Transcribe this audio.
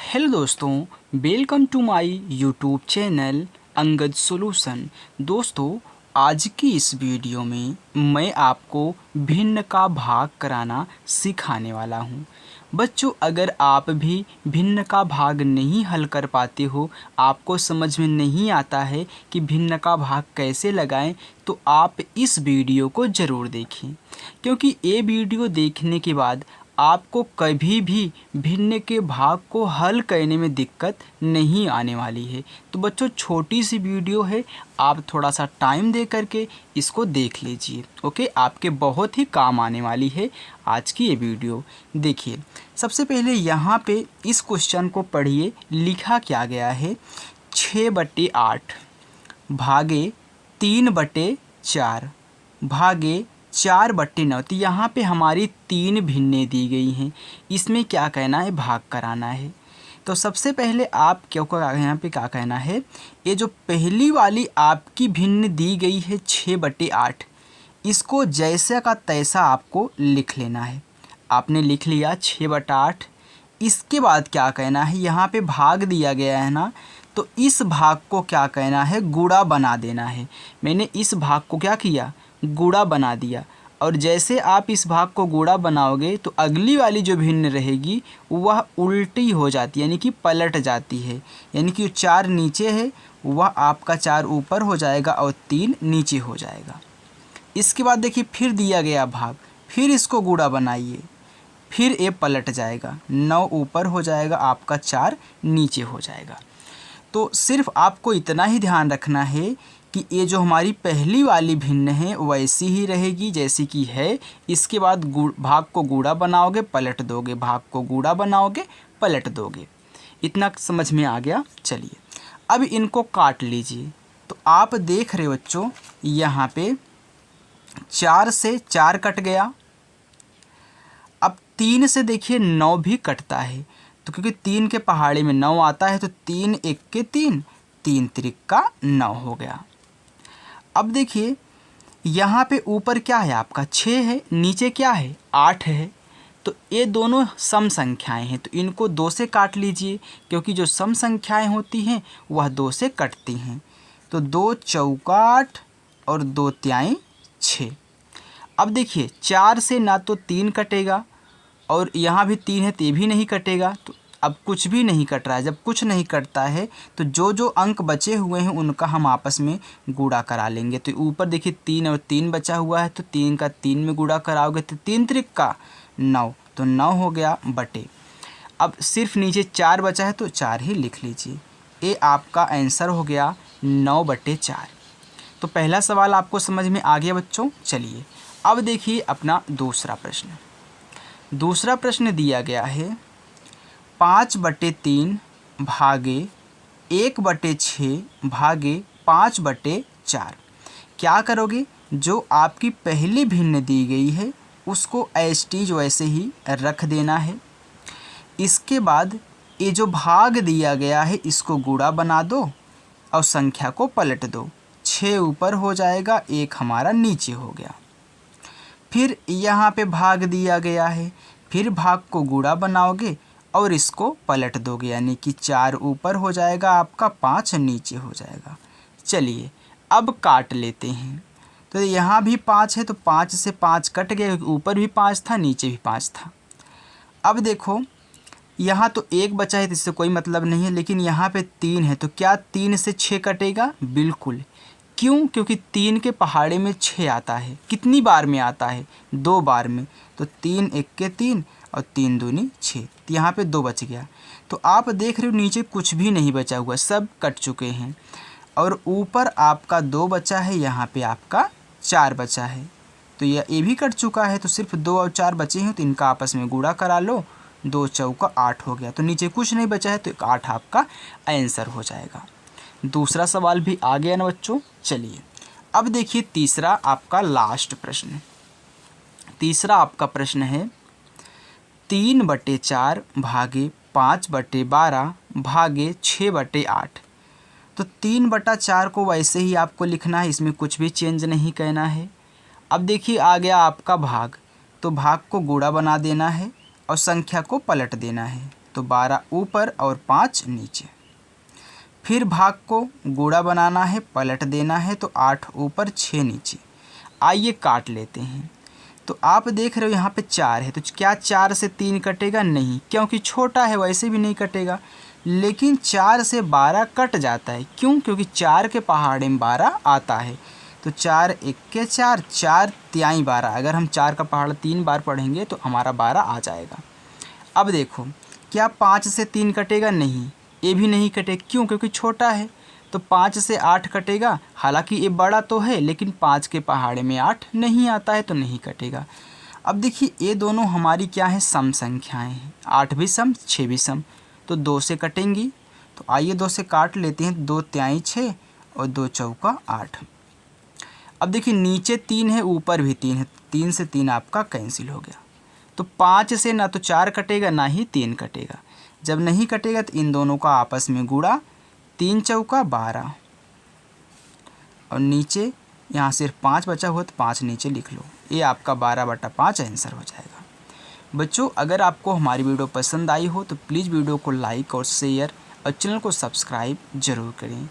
Hello दोस्तों, welcome to my YouTube channel Angad solution. दोस्तों, आज की इस वीडियो में मैं आपको भिन्न का भाग कराना सिखाने वाला हूं। बच्चों, अगर आप भी भिन्न का भाग नहीं हल कर पाते हो, आपको समझ में नहीं आता है कि भिन्न का भाग कैसे लगाएं, तो आप इस वीडियो को ज़रूर देखें, क्योंकि ये वीडियो देखने के बाद आपको कभी भी भिन्न के भाग को हल करने में दिक्कत नहीं आने वाली है। तो बच्चों, छोटी सी वीडियो है, आप थोड़ा सा टाइम दे करके इसको देख लीजिए। ओके, आपके बहुत ही काम आने वाली है आज की ये वीडियो। देखिए, सबसे पहले यहाँ पे इस क्वेश्चन को पढ़िए। लिखा क्या गया है, 6/8 भागे 3/4 भागे 4/9। तो यहाँ पे हमारी 3 भिन्नें दी गई हैं, इसमें क्या कहना है, भाग कराना है। तो सबसे पहले आप यहाँ पे क्या कहना है, ये जो पहली वाली आपकी भिन्न दी गई है 6/8, इसको जैसा का तैसा आपको लिख लेना है। आपने लिख लिया 6/8। इसके बाद क्या कहना है, यहाँ पे भाग दिया गया है ना, तो इस भाग को क्या कहना है, गुणा बना देना है। मैंने इस भाग को क्या किया, गुणा बना दिया। और जैसे आप इस भाग को गुणा बनाओगे तो अगली वाली जो भिन्न रहेगी वह उल्टी हो जाती है, यानी कि पलट जाती है। यानी कि 4 नीचे है, वह आपका 4 ऊपर हो जाएगा और 3 नीचे हो जाएगा। इसके बाद देखिए, फिर दिया गया भाग, फिर इसको गुणा बनाइए, फिर ये पलट जाएगा, 9 ऊपर हो जाएगा, आपका 4 नीचे हो जाएगा। तो सिर्फ आपको इतना ही ध्यान रखना है कि ये जो हमारी पहली वाली भिन्न है वैसी ही रहेगी जैसी कि है। इसके बाद भाग को गुणा बनाओगे, पलट दोगे, भाग को गुणा बनाओगे, पलट दोगे। इतना समझ में आ गया। चलिए, अब इनको काट लीजिए। तो आप देख रहे हो बच्चों, यहाँ पे 4 से 4 कट गया। अब 3 से देखिए 9 भी कटता है, तो क्योंकि 3 के पहाड़े में 9 आता है, तो 3 1 के 3, 3 त्रिक का 9 हो गया। अब देखिए, यहाँ पे ऊपर क्या है, आपका 6 है, नीचे क्या है, 8 है। तो ये दोनों सम संख्याएं हैं, तो इनको 2 से काट लीजिए, क्योंकि जो सम संख्याएं होती हैं वह 2 से कटती हैं। तो 2 चौका 8 और 2 तिहाई 6। अब देखिए, 4 से ना तो 3 कटेगा और यहाँ भी 3 है, तो ये भी नहीं कटेगा। तो अब कुछ भी नहीं कट रहा है। जब कुछ नहीं कटता है तो जो जो अंक बचे हुए हैं उनका हम आपस में गुणा करा लेंगे। तो ऊपर देखिए 3 और 3 बचा हुआ है, तो 3 का 3 में गुणा कराओगे तो 3 त्रिक का 9, तो 9 हो गया बटे। अब सिर्फ नीचे 4 बचा है, तो 4 ही लिख लीजिए। ये आपका आंसर हो गया 9/4। तो पहला सवाल आपको समझ में आ गया बच्चों। चलिए, अब देखिए अपना दूसरा प्रश्न। दूसरा प्रश्न दिया गया है 5/3 भागे 1/6 भागे 5/4। क्या करोगे, जो आपकी पहली भिन्न दी गई है उसको एज वैसे ही रख देना है। इसके बाद ये जो भाग दिया गया है इसको गुणा बना दो और संख्या को पलट दो। 6 ऊपर हो जाएगा, 1 हमारा नीचे हो गया। फिर यहाँ पे भाग दिया गया है, फिर भाग को गुणा बनाओगे और इसको पलट दोगे, यानी कि 4 ऊपर हो जाएगा आपका, 5 नीचे हो जाएगा। चलिए, अब काट लेते हैं। तो यहाँ भी 5 है, तो 5 से 5 कट गए, ऊपर भी 5 था, नीचे भी 5 था। अब देखो, यहाँ तो 1 बचा है, तो इससे कोई मतलब नहीं है, लेकिन यहाँ पे 3 है, तो क्या 3 से 6 कटेगा? बिल्कुल। क्यों? क्योंकि 3 के पहाड़े में 6 आता है। कितनी बार में आता है? 2 बार में। तो 3 1 के 3 और 3 दूनी 6, तो यहाँ पे 2 बच गया। तो आप देख रहे हो नीचे कुछ भी नहीं बचा हुआ, सब कट चुके हैं। और ऊपर आपका 2 बचा है, यहाँ पे आपका 4 बचा है, तो ये भी कट चुका है। तो सिर्फ 2 और 4 बचे हैं, तो इनका आपस में गुणा करा लो, 2 चौका 8 हो गया। तो नीचे कुछ नहीं बचा है, तो 8 आपका आंसर हो जाएगा। दूसरा सवाल भी आ गया ना बच्चों। चलिए, अब देखिए तीसरा आपका लास्ट प्रश्न। तीसरा आपका प्रश्न है 3/4 भागे 5/12 भागे 6/8। तो 3/4 को वैसे ही आपको लिखना है, इसमें कुछ भी चेंज नहीं करना है। अब देखिए आ गया आपका भाग, तो भाग को गुणा बना देना है और संख्या को पलट देना है। तो 12 ऊपर और 5 नीचे। फिर भाग को गुणा बनाना है, पलट देना है, तो 8 ऊपर 6 नीचे। आइए काट लेते हैं। तो आप देख रहे हो यहाँ पे 4 है, तो क्या 4 से 3 कटेगा? नहीं, क्योंकि छोटा है, वैसे भी नहीं कटेगा। लेकिन 4 से 12 कट जाता है। क्यों? क्योंकि 4 के पहाड़े में 12 आता है। तो 4 1 4, 4 तिहाई 12। अगर हम 4 का पहाड़ा 3 बार पढ़ेंगे तो हमारा 12 आ जाएगा। अब देखो, क्या 5 से 3 कटेगा? नहीं, ये भी नहीं कटे। क्यों? क्योंकि छोटा है। तो 5 से 8 कटेगा, हालांकि ये बड़ा तो है, लेकिन 5 के पहाड़े में 8 नहीं आता है, तो नहीं कटेगा। अब देखिए, ये दोनों हमारी क्या है? सम संख्याएं हैं। 8 भी सम, 6 भी सम, तो 2 से कटेंगी। तो आइए 2 से काट लेते हैं। 2 तिहाई 6 और 2 चौका 8। अब देखिए, नीचे 3 है, ऊपर भी 3 है, 3 से 3 आपका कैंसिल हो गया। तो 5 से ना तो 4 कटेगा, ना ही 3 कटेगा। जब नहीं कटेगा तो इन दोनों का आपस में गुणा, 3 चौका 12 और नीचे यहाँ सिर्फ 5 बचा हुआ, तो 5 नीचे लिख लो। ये आपका 12/5 आंसर हो जाएगा। बच्चों, अगर आपको हमारी वीडियो पसंद आई हो तो प्लीज़ वीडियो को लाइक और शेयर और चैनल को सब्सक्राइब ज़रूर करें।